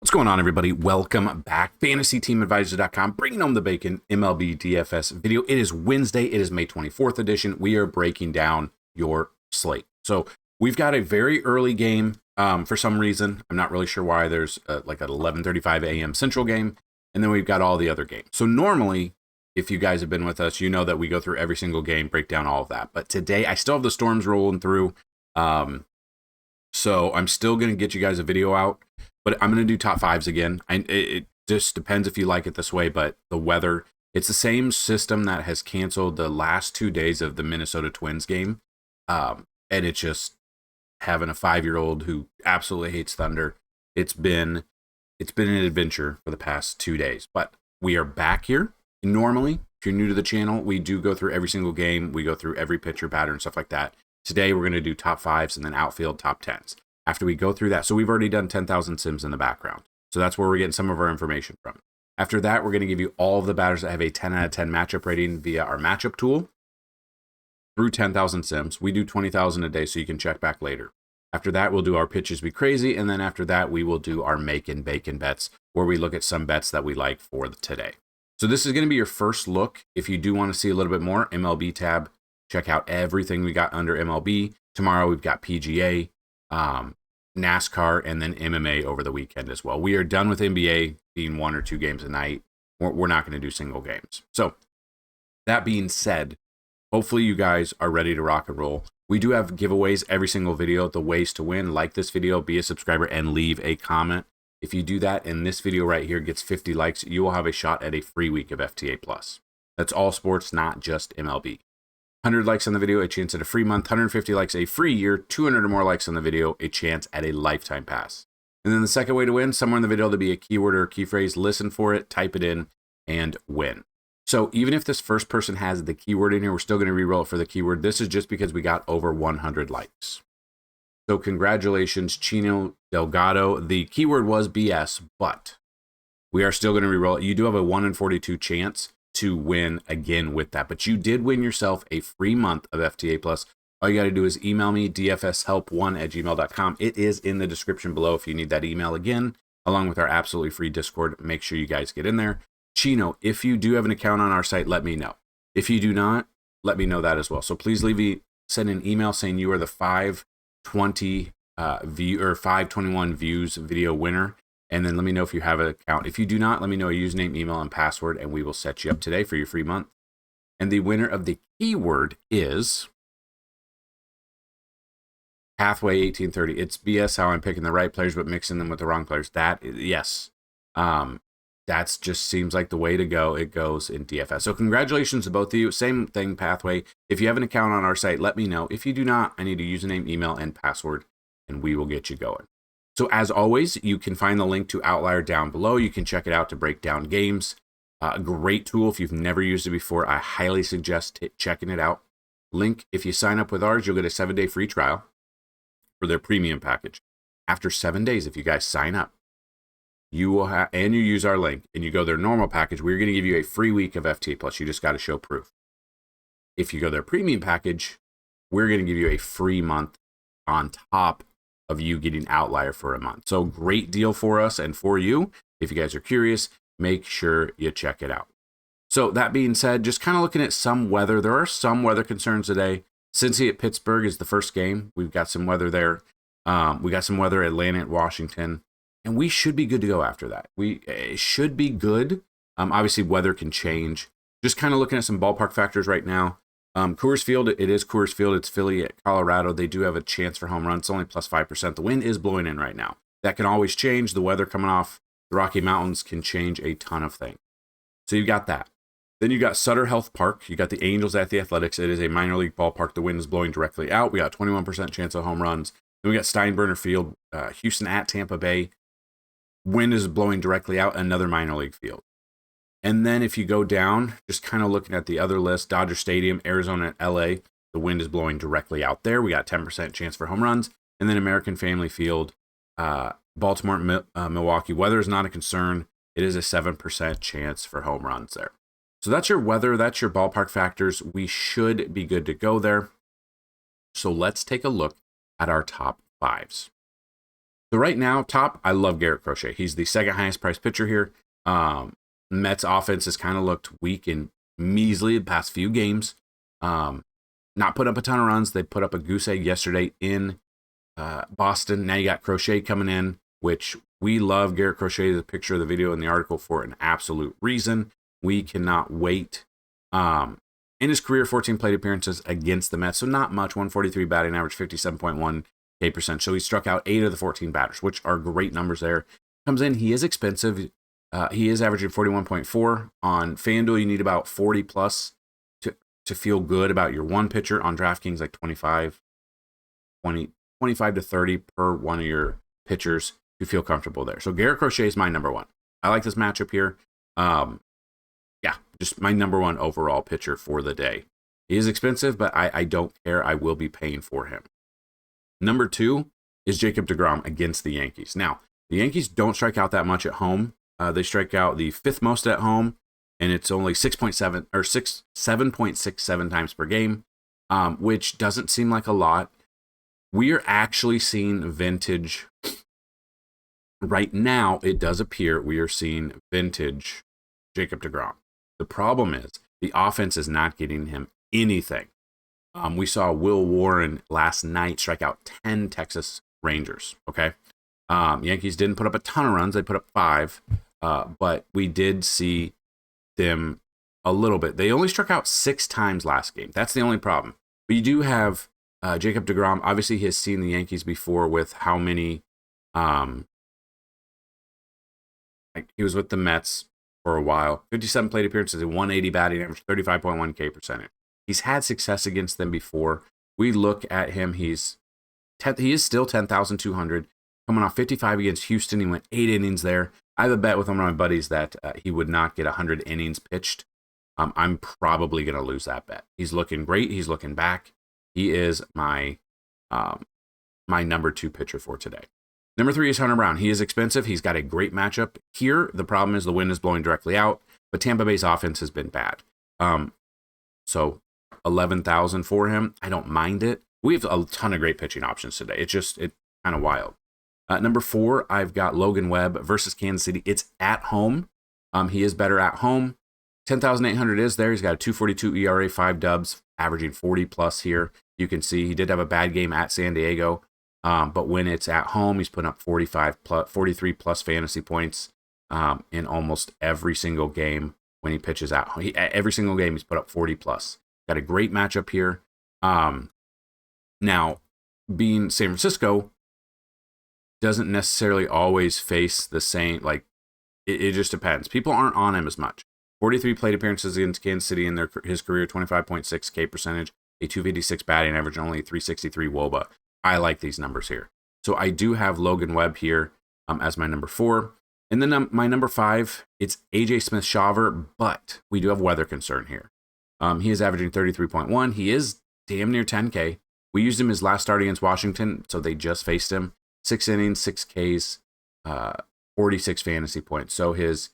What's going on, everybody? Welcome back. FantasyTeamAdvisors.com, bringing home the bacon MLB DFS video. It is Wednesday. It is May 24th edition. We are breaking down your slate. So we've got a very early game for some reason. I'm not really sure why. There's like an 11:35 a.m. Central game, and then we've got all the other games. So normally, if you guys have been with us, you know that we go through every single game, break down all of that. But today, I still have the storms rolling through. So I'm still going to get you guys a video out. But I'm going to do top fives again. It just depends if you like it this way, but the weather, it's the same system that has canceled the last 2 days of the Minnesota Twins game. And it's just having a 5-year-old who absolutely hates thunder. It's been an adventure for the past 2 days, but we are back here. Normally, if you're new to the channel, we do go through every single game. We go through every pitcher pattern, stuff like that. Today, we're going to do top fives and then outfield top tens. After we go through that, so we've already done 10,000 sims in the background. So that's where we're getting some of our information from. After that, we're going to give you all of the batters that have a 10 out of 10 matchup rating via our matchup tool through 10,000 sims. We do 20,000 a day, so you can check back later. After that, we'll do our pitches be crazy. And then after that, we will do our Makin bacon bets, where we look at some bets that we like for today. So this is going to be your first look. If you do want to see a little bit more, MLB tab, check out everything we got under MLB. Tomorrow, we've got PGA, NASCAR, and then MMA over the weekend as well. We are done with NBA being 1 or 2 games a night. We're not going to do single games. So that being said, hopefully you guys are ready to rock and roll. We do have giveaways every single video. The ways to win: like this video, be a subscriber, and leave a comment. If you do that and this video right here gets 50 likes, you will have a shot at a free week of FTA Plus. That's all sports, not just MLB. 100 likes on the video, a chance at a free month. 150 likes, a free year. 200 or more likes on the video, a chance at a lifetime pass. And then the second way to win: somewhere in the video there'll be a keyword or a key phrase. Listen for it, type it in, and win. So even if this first person has the keyword in here, we're still going to re-roll it for the keyword. This is just because we got over 100 likes. So congratulations, Chino Delgado. The keyword was BS, but we are still going to re-roll it. You do have a 1 in 42 chance to win again with that, but you did win yourself a free month of FTA Plus. All you got to do is email me, dfshelp1@gmail.com. It is in the description below if you need that email again, along with our absolutely free Discord. Make sure you guys get in there. Chino, if you do have an account on our site, let me know. If you do not, let me know that as well. So please send an email saying you are the 521 views video winner. And then let me know if you have an account. If you do not, let me know a username, email, and password, and we will set you up today for your free month. And the winner of the keyword is Pathway 1830. It's BS how I'm picking the right players but mixing them with the wrong players. Yes. That's just seems like the way to go. It goes in DFS. So congratulations to both of you. Same thing, Pathway. If you have an account on our site, let me know. If you do not, I need a username, email, and password, and we will get you going. So as always, you can find the link to Outlier down below. You can check it out to break down games. A great tool. If you've never used it before, I highly suggest checking it out. Link, if you sign up with ours, you'll get a 7-day free trial for their premium package. After 7 days, if you guys sign up, you will have, and you use our link, and you go their normal package, we're going to give you a free week of FTA Plus. You just got to show proof. If you go their premium package, we're going to give you a free month on top of you getting Outlier for a month. So great deal for us and for you. If you guys are curious, make sure you check it out. So that being said, just kind of looking at some weather. There are some weather concerns today. Cincy at Pittsburgh is the first game. We've got some weather there. We got some weather at Atlanta at Washington. And we should be good to go after that. It should be good. Obviously, weather can change. Just kind of looking at some ballpark factors right now. Coors Field, it is Coors Field. It's Philly at Colorado. They do have a chance for home runs. It's only plus 5%. The wind is blowing in right now. That can always change. The weather coming off the Rocky Mountains can change a ton of things. So you got that. Then you got Sutter Health Park. You got the Angels at the Athletics. It is a minor league ballpark. The wind is blowing directly out. We got 21% chance of home runs. Then we got Steinbrenner Field, Houston at Tampa Bay. Wind is blowing directly out. Another minor league field. And then if you go down, just kind of looking at the other list, Dodger Stadium, Arizona, and LA, the wind is blowing directly out there. We got 10% chance for home runs. And then American Family Field, Baltimore, Milwaukee. Weather is not a concern. It is a 7% chance for home runs there. So that's your weather. That's your ballpark factors. We should be good to go there. So let's take a look at our top fives. So right now, top, I love Garrett Crochet. He's the second highest priced pitcher here. Mets offense has kind of looked weak and measly the past few games. Not put up a ton of runs. They put up a goose egg yesterday in Boston. Now you got Crochet coming in, which we love Garrett Crochet, the picture of the video in the article, for an absolute reason. We cannot wait. In his career, 14 plate appearances against the Mets, so not much. 143 batting average, 57.1 K%. So he struck out 8 of the 14 batters, which are great numbers there. Comes in, he is expensive. He is averaging 41.4 on FanDuel. You need about 40 plus to feel good about your one pitcher. On DraftKings, like 25 to 30 per one of your pitchers to feel comfortable there. So Garrett Crochet is my number one. I like this matchup here. Yeah, just my number one overall pitcher for the day. He is expensive, but I don't care. I will be paying for him. Number 2 is Jacob deGrom against the Yankees. Now, the Yankees don't strike out that much at home. They strike out the 5th most at home, and it's only 7.67 times per game, which doesn't seem like a lot. We are actually seeing vintage. Right now, it does appear we are seeing vintage Jacob deGrom. The problem is the offense is not getting him anything. We saw Will Warren last night strike out 10 Texas Rangers. Okay. Yankees didn't put up a ton of runs. They put up 5, but we did see them a little bit. They only struck out 6 times last game. That's the only problem. But you do have Jacob deGrom. Obviously, he has seen the Yankees before with how many. He was with the Mets for a while. 57 plate appearances, a 180 batting average, 35.1 K%. He's had success against them before. We look at him. He is still 10,200. Coming off 55 against Houston. He went 8 innings there. I have a bet with one of my buddies that he would not get 100 innings pitched. I'm probably going to lose that bet. He's looking great. He's looking back. He is my number 2 pitcher for today. Number 3 is Hunter Brown. He is expensive. He's got a great matchup here. The problem is the wind is blowing directly out, but Tampa Bay's offense has been bad. So 11,000 for him. I don't mind it. We have a ton of great pitching options today. It's kind of wild. Number 4, I've got Logan Webb versus Kansas City. It's at home. He is better at home. 10,800 is there. He's got a 2.42 ERA, 5 dubs, averaging 40 plus here. You can see he did have a bad game at San Diego. But when it's at home, he's putting up 43 plus fantasy points in almost every single game when he pitches at home. Every single game, he's put up 40 plus. Got a great matchup here. Now, being San Francisco doesn't necessarily always face the same, like, it just depends. People aren't on him as much. 43 plate appearances against Kansas City in his career, 25.6 K percentage, a 256 batting average, only 363 WOBA. I like these numbers here. So I do have Logan Webb here as my number 4. And then my number 5, it's AJ Smith-Shawver, but we do have weather concern here. He is averaging 33.1. He is damn near 10K. We used him his last start against Washington, so they just faced him. 6 innings, 6 Ks, 46 fantasy points. So his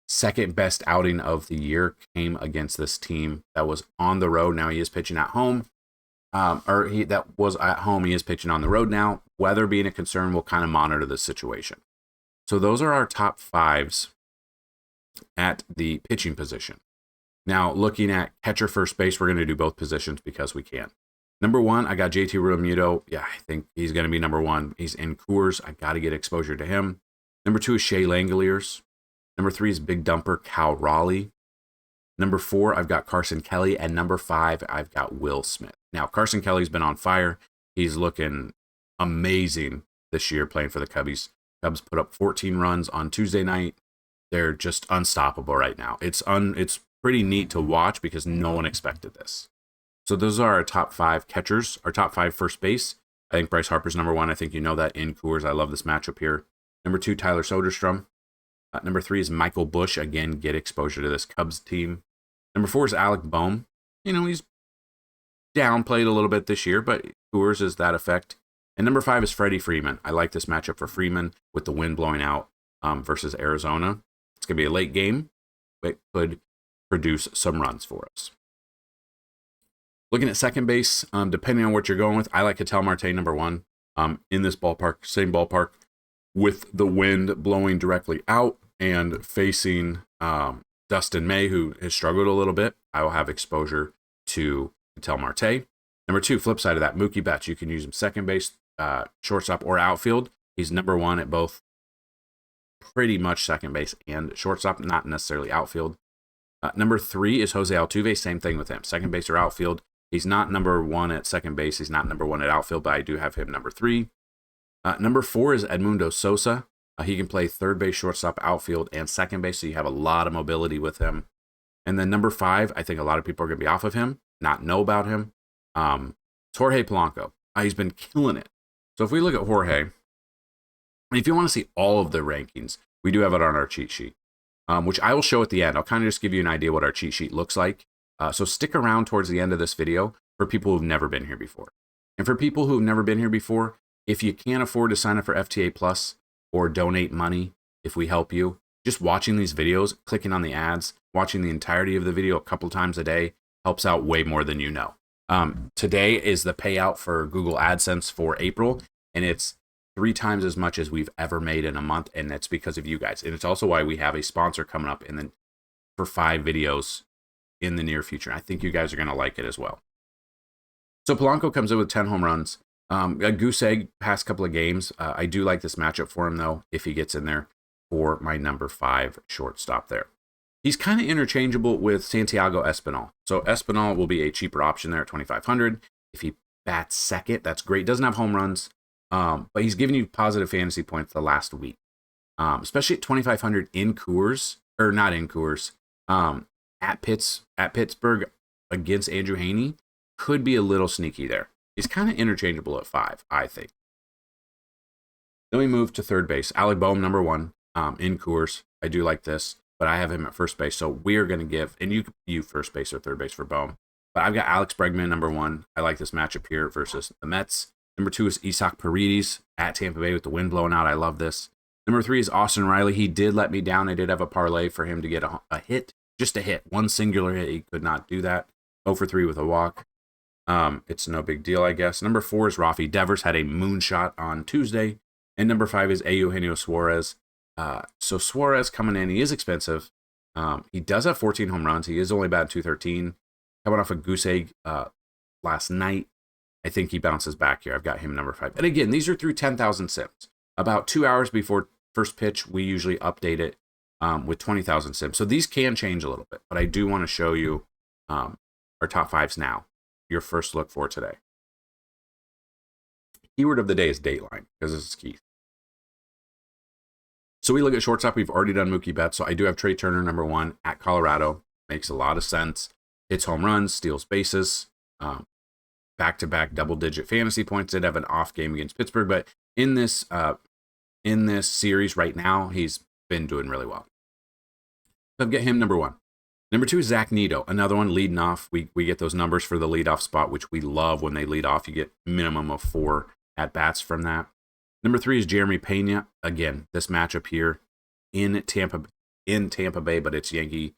second best outing of the year came against this team that was on the road. Now he is pitching at home. That was at home. He is pitching on the road now. Weather being a concern, we'll kind of monitor the situation. So those are our top 5s at the pitching position. Now, looking at catcher first base, we're going to do both positions because we can. Number 1, I got JT Realmuto. Yeah, I think he's going to be number 1. He's in Coors. I got to get exposure to him. Number 2 is Shea Langoliers. Number 3 is big dumper Cal Raleigh. Number 4, I've got Carson Kelly. And number 5, I've got Will Smith. Now, Carson Kelly's been on fire. He's looking amazing this year playing for the Cubbies. Cubs put up 14 runs on Tuesday night. They're just unstoppable right now. It's pretty neat to watch because no one expected this. So those are our top 5 catchers, our top 5 first base. I think Bryce Harper's number 1. I think you know that in Coors. I love this matchup here. Number 2, Tyler Soderstrom. Number 3 is Michael Busch. Again, get exposure to this Cubs team. Number 4 is Alec Bohm. He's downplayed a little bit this year, but Coors is that effect. And number 5 is Freddie Freeman. I like this matchup for Freeman with the wind blowing out versus Arizona. It's going to be a late game. It could produce some runs for us. Looking at second base, depending on what you're going with, I like Ketel Marte number 1 in this ballpark, same ballpark. with the wind blowing directly out and facing Dustin May, who has struggled a little bit, I will have exposure to Ketel Marte. Number 2, flip side of that, Mookie Betts. You can use him second base, shortstop, or outfield. He's number 1 at both, pretty much second base and shortstop, not necessarily outfield. Number 3 is Jose Altuve. Same thing with him, second base or outfield. He's not number 1 at second base. He's not number 1 at outfield, but I do have him number 3. Number 4 is Edmundo Sosa. He can play third base, shortstop, outfield, and second base, so you have a lot of mobility with him. And then number 5, I think a lot of people are going to be off of him, not know about him. It's Jorge Polanco. He's been killing it. So if we look at Jorge, if you want to see all of the rankings, we do have it on our cheat sheet, which I will show at the end. I'll kind of just give you an idea what our cheat sheet looks like. So stick around towards the end of this video for people who've never been here before. And for people who've never been here before, if you can't afford to sign up for FTA Plus or donate money, if we help you, just watching these videos, clicking on the ads, watching the entirety of the video a couple times a day helps out way more than you know. Today is the payout for Google AdSense for April, and it's 3 times as much as we've ever made in a month, and that's because of you guys. And it's also why we have a sponsor coming up for 5 videos in the near future. I think you guys are going to like it as well. So Polanco comes in with 10 home runs. A goose egg past couple of games. I do like this matchup for him, though, if he gets in there for my number 5 shortstop there. He's kind of interchangeable with Santiago Espinal. So Espinal will be a cheaper option there at $2,500. If he bats second, that's great. Doesn't have home runs, but he's giving you positive fantasy points the last week, especially at $2,500 in Coors, or not in Coors, at Pittsburgh against Andrew Heaney. Could be a little sneaky there. He's kind of interchangeable at 5, I think. Then we move to third base. Alec Boehm, number 1 in Coors. I do like this, but I have him at first base. So we are going to give, and you first base or third base for Boehm. But I've got Alex Bregman, number 1. I like this matchup here versus the Mets. Number 2 is Isaac Paredes at Tampa Bay with the wind blowing out. I love this. Number 3 is Austin Riley. He did let me down. I did have a parlay for him to get a hit, just a hit, one singular hit. He could not do that. 0 for 3 with a walk. It's no big deal, I guess. Number 4 is Rafi Devers, had a moonshot on Tuesday. And number 5 is Eugenio Suarez. So Suarez coming in, he is expensive. He does have 14 home runs. He is only batting .213. Coming off a goose egg last night. I think he bounces back here. I've got him number 5. And again, these are through 10,000 sims. About 2 hours before first pitch, we usually update it with 20,000 sims. So these can change a little bit, but I do want to show you our top 5s now. Your first look for today. Keyword of the day is Dateline, because this is key. So we look at shortstop. We've already done Mookie Betts. So I do have Trey Turner, number 1 at Colorado. Makes a lot of sense. Hits home runs, steals bases, back-to-back double-digit fantasy points. Did have an off game against Pittsburgh, but in this series right now, he's been doing really well. So I've got him number 1. Number 2 is Zach Neto, another one leading off. We get those numbers for the leadoff spot, which we love when they lead off. You get minimum of 4 at-bats from that. Number 3 is Jeremy Pena. Again, this matchup here in Tampa Bay, but it's Yankee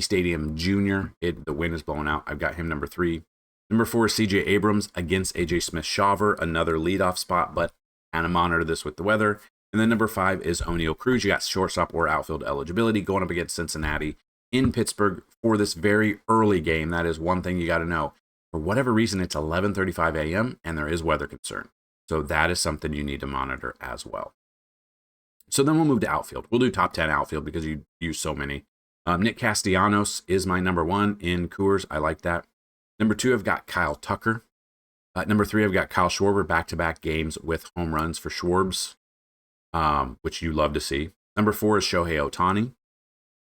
Stadium Junior. The wind is blowing out. I've got him number 3. Number 4 is CJ Abrams against AJ Smith-Shawver, another leadoff spot, but kind of monitor this with the weather. And then number 5 is O'Neal Cruz. You got shortstop or outfield eligibility going up against Cincinnati in Pittsburgh for this very early game. That is one thing you got to know. For whatever reason, it's 11:35 a.m. and there is weather concern. So that is something you need to monitor as well. So then we'll move to outfield. We'll do top 10 outfield because you use so many. Nick Castellanos is my number 1 in Coors. I like that. Number 2, I've got Kyle Tucker. Number 3, I've got Kyle Schwarber, back-to-back games with home runs for Schwarbs, which you love to see. Number 4 is Shohei Ohtani.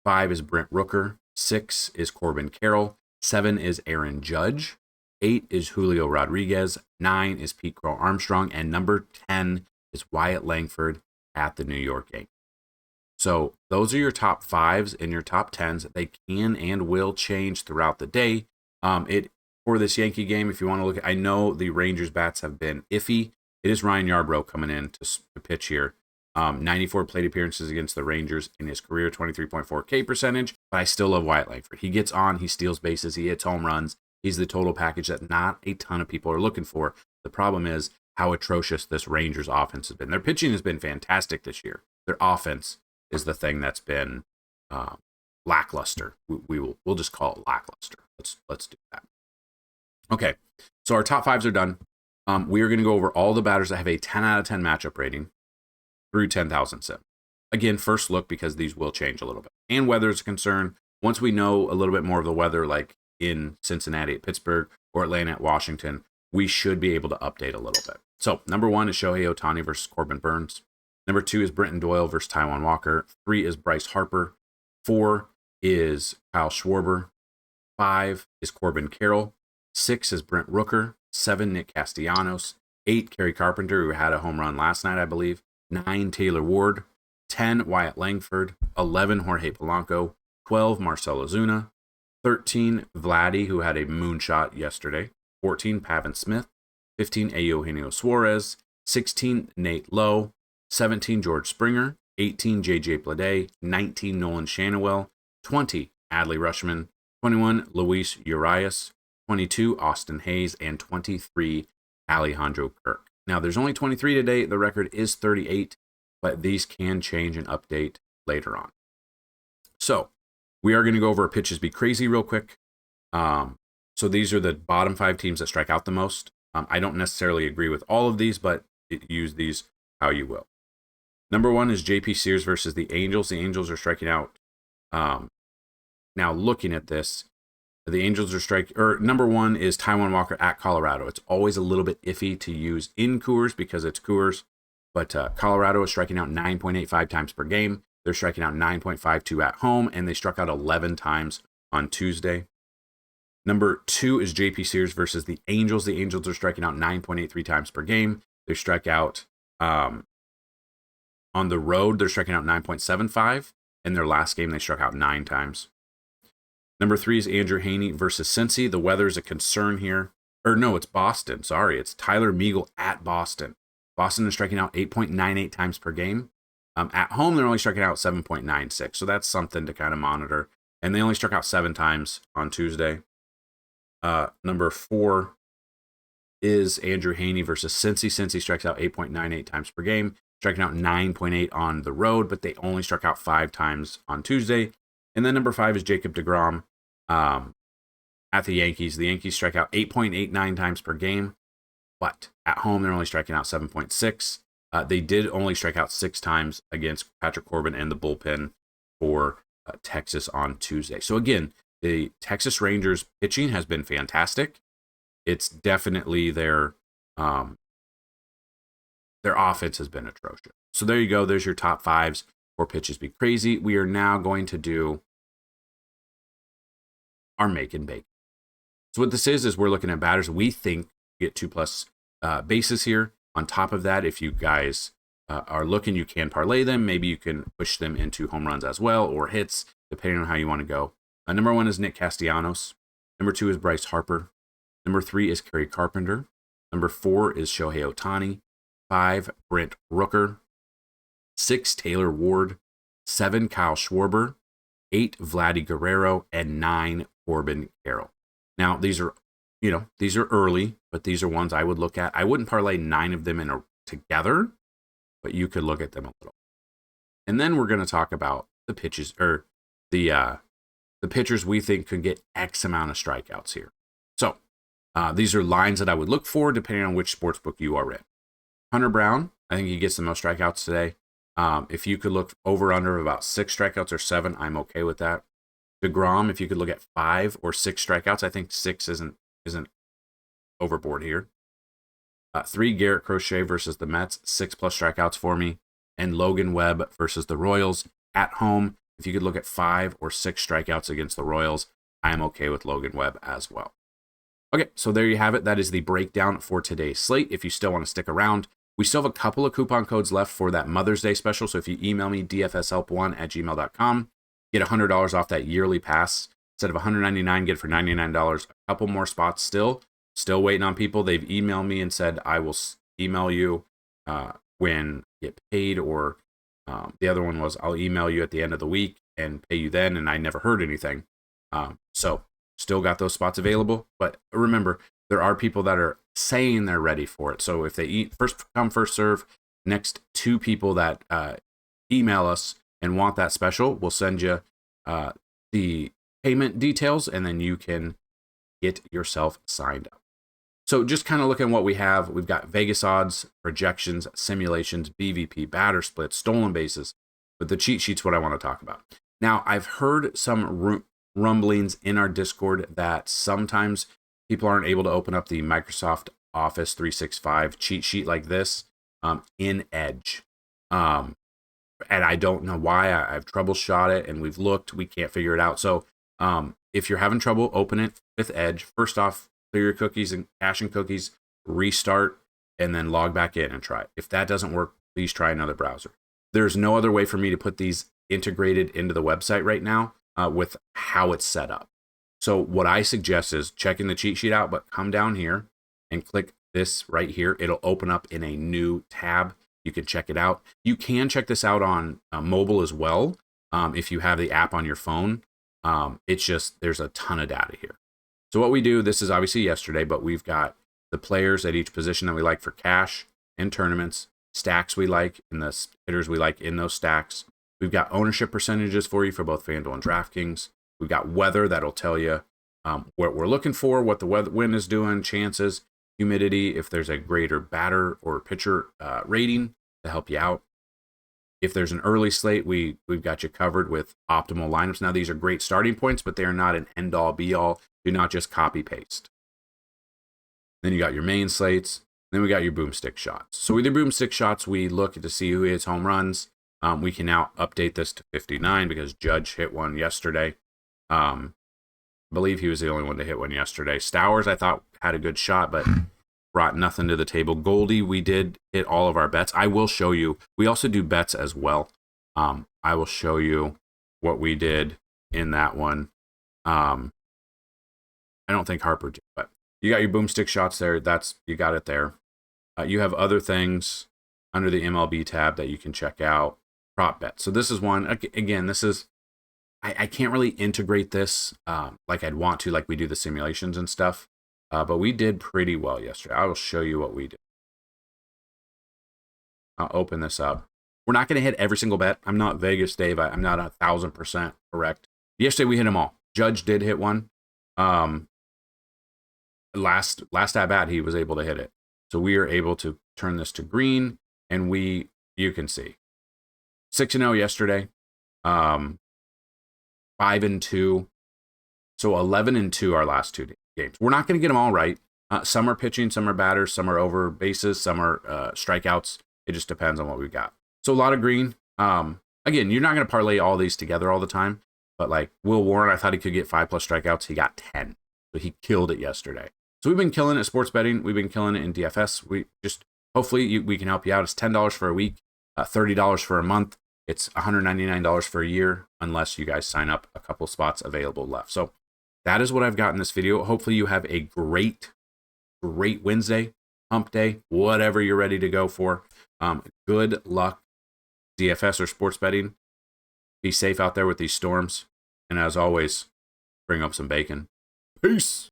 5 is Brent Rooker. 6 is Corbin Carroll. 7 is Aaron Judge. 8 is Julio Rodriguez. 9 is Pete Crow Armstrong. And number 10 is Wyatt Langford at the New York Yankees. So those are your top 5s and your top 10s. They can and will change throughout the day. For this Yankee game, if you want to look at, I know the Rangers bats have been iffy. It is Ryan Yarbrough coming in to pitch here. 94 plate appearances against the Rangers in his career, 23.4 K percentage. But I still love Wyatt Langford. He gets on, he steals bases, he hits home runs. He's the total package that not a ton of people are looking for. The problem is how atrocious this Rangers offense has been. Their pitching has been fantastic this year. Their offense is the thing that's been lackluster. We'll just call it lackluster. Let's do that. Okay, so our top fives are done. We are going to go over all the batters that have a 10 out of 10 matchup rating through 10,000 sim. Again, first look, because these will change a little bit. And weather is a concern. Once we know a little bit more of the weather, like in Cincinnati at Pittsburgh or Atlanta at Washington, we should be able to update a little bit. So number 1 is Shohei Ohtani versus Corbin Burns. Number 2 is Brenton Doyle versus Taijuan Walker. 3 is Bryce Harper. 4 is Kyle Schwarber. 5 is Corbin Carroll. 6 is Brent Rooker. 7, Nick Castellanos. 8, Kerry Carpenter, who had a home run last night, I believe. 9, Taylor Ward. 10, Wyatt Langford. 11, Jorge Polanco. 12, Marcell Ozuna. 13, Vladdy, who had a moonshot yesterday. 14, Pavin Smith. 15, Eugenio Suarez. 16, Nate Lowe. 17, George Springer. 18, J.J. Bleday. 19, Nolan Schanuel. 20, Adley Rutschman. 21, Luis Urias. 22, Austin Hayes. And 23, Alejandro Kirk. Now, there's only 23 today. The record is 38, but these can change and update later on. So, we are going to go over pitches be crazy real quick. So these are the bottom 5 teams that strike out the most. I don't necessarily agree with all of these, but use these how you will. Number 1 is JP Sears versus the Angels. The Angels are striking out. Now, looking at this, the Angels are number 1 is Taijuan Walker at Colorado. It's always a little bit iffy to use in Coors because it's Coors, but Colorado is striking out 9.85 times per game. They're striking out 9.52 at home, and they struck out 11 times on Tuesday. Number 2 is JP Sears versus the Angels. The Angels are striking out 9.83 times per game. They strike out on the road. They're striking out 9.75. In their last game, they struck out 9 times. Number 3 is Andrew Heaney versus Cincy. The weather is a concern here. Or no, it's Boston. Sorry, it's Tyler Meagle at Boston. Boston is striking out 8.98 times per game. At home, they're only striking out 7.96. So that's something to kind of monitor. And they only struck out 7 times on Tuesday. Number 4 is Andrew Heaney versus Cincy. Cincy strikes out 8.98 times per game, striking out 9.8 on the road, but they only struck out 5 times on Tuesday. And then number 5 is Jacob deGrom at the Yankees. The Yankees strike out 8.89 times per game, but at home they're only striking out 7.6. They did only strike out 6 times against Patrick Corbin and the bullpen for Texas on Tuesday. So again, the Texas Rangers pitching has been fantastic. It's definitely their offense has been atrocious. So there you go. There's your top 5s for pitches be crazy. We are now going to do our make and bake. So what this is we're looking at batters we think get 2+ bases here. On top of that, if you guys are looking, you can parlay them. Maybe you can push them into home runs as well or hits, depending on how you want to go. Number 1 is Nick Castellanos. Number 2 is Bryce Harper. Number 3 is Kerry Carpenter. Number 4 is Shohei Ohtani. 5, Brent Rooker. 6, Taylor Ward. 7, Kyle Schwarber. 8, Vladdy Guerrero. And 9, Corbin Carroll. Now, these are early, but these are ones I would look at. I wouldn't parlay 9 of them together, but you could look at them a little. And then we're going to talk about the pitches, or the pitchers we think could get X amount of strikeouts here. So these are lines that I would look for depending on which sportsbook you are in. Hunter Brown, I think he gets the most strikeouts today. If you could look over under about 6 strikeouts or 7, I'm okay with that. DeGrom, if you could look at 5 or 6 strikeouts, I think 6 isn't overboard here. 3, Garrett Crochet versus the Mets, 6+ strikeouts for me. And Logan Webb versus the Royals at home. If you could look at 5 or 6 strikeouts against the Royals, I am okay with Logan Webb as well. Okay, so there you have it. That is the breakdown for today's slate. If you still want to stick around, we still have a couple of coupon codes left for that Mother's Day special. So if you email me, dfshelp1@gmail.com, get $100 off that yearly pass. Instead of $199, get it for $99. A couple more spots still waiting on people. They've emailed me and said, I will email you when you get paid, or the other one was, I'll email you at the end of the week and pay you then, and I never heard anything. So still got those spots available. But remember, there are people that are saying they're ready for it. So if they eat first come, first serve, next 2 people that email us and want that special, we'll send you the payment details, and then you can get yourself signed up. So just kind of looking at what we have, we've got Vegas odds, projections, simulations, BVP, batter splits, stolen bases, but the cheat sheet's what I want to talk about. Now, I've heard some rumblings in our Discord that sometimes people aren't able to open up the Microsoft Office 365 cheat sheet like this in Edge. And I don't know why. I've troubleshot it and we've looked, we can't figure it out. So if you're having trouble, open it with Edge. First off, clear your cookies and cache and cookies, restart, and then log back in and try it. If that doesn't work, please try another browser. There's no other way for me to put these integrated into the website right now with how it's set up. So what I suggest is checking the cheat sheet out, but come down here and click this right here. It'll open up in a new tab. You can check it out. You can check this out on mobile as well if you have the app on your phone. It's just, there's a ton of data here. So what we do, this is obviously yesterday, but we've got the players at each position that we like for cash and tournaments, stacks we like, and the hitters we like in those stacks. We've got ownership percentages for you for both Fanduel and DraftKings. We've got weather that'll tell you what we're looking for, what the wind is doing, chances, humidity, if there's a greater batter or pitcher rating to help you out. If there's an early slate, we've got you covered with optimal lineups. Now, these are great starting points, but they are not an end-all, be-all. Do not just copy-paste. Then you got your main slates. Then we got your boomstick shots. So with your boomstick shots, we look to see who hits home runs. We can now update this to 59 because Judge hit one yesterday. I believe he was the only one to hit one yesterday. Stowers, I thought, had a good shot, but brought nothing to the table. Goldie, we did hit all of our bets. I will show you. We also do bets as well. I will show you what we did in that one. I don't think Harper did, but you got your boomstick shots there. You got it there. You have other things under the MLB tab that you can check out. Prop bets. So this is one. Again, this is, I can't really integrate this like I'd want to, like we do the simulations and stuff. But we did pretty well yesterday. I will show you what we did. I'll open this up. We're not going to hit every single bet. I'm not Vegas Dave. I'm not 1,000% correct. Yesterday we hit them all. Judge did hit one. Last at bat he was able to hit it. So we are able to turn this to green, and you can see 6-0 yesterday. 5-2. So 11-2 our last 2 games. We're not going to get them all right. Some are pitching, some are batters, some are over bases, some are strikeouts. It just depends on what we got. So a lot of green. Again, you're not going to parlay all these together all the time, but like Will Warren, I thought he could get 5+ strikeouts. He got 10. So he killed it yesterday. So we've been killing it at sports betting. We've been killing it in DFS. We just, hopefully we can help you out. It's $10 for a week, $30 for a month. It's $199 for a year, unless you guys sign up. A couple spots available left. So that is what I've got in this video. Hopefully you have a great Wednesday, hump day, whatever you're ready to go for. Good luck, DFS or sports betting. Be safe out there with these storms. And as always, bring up some bacon. Peace.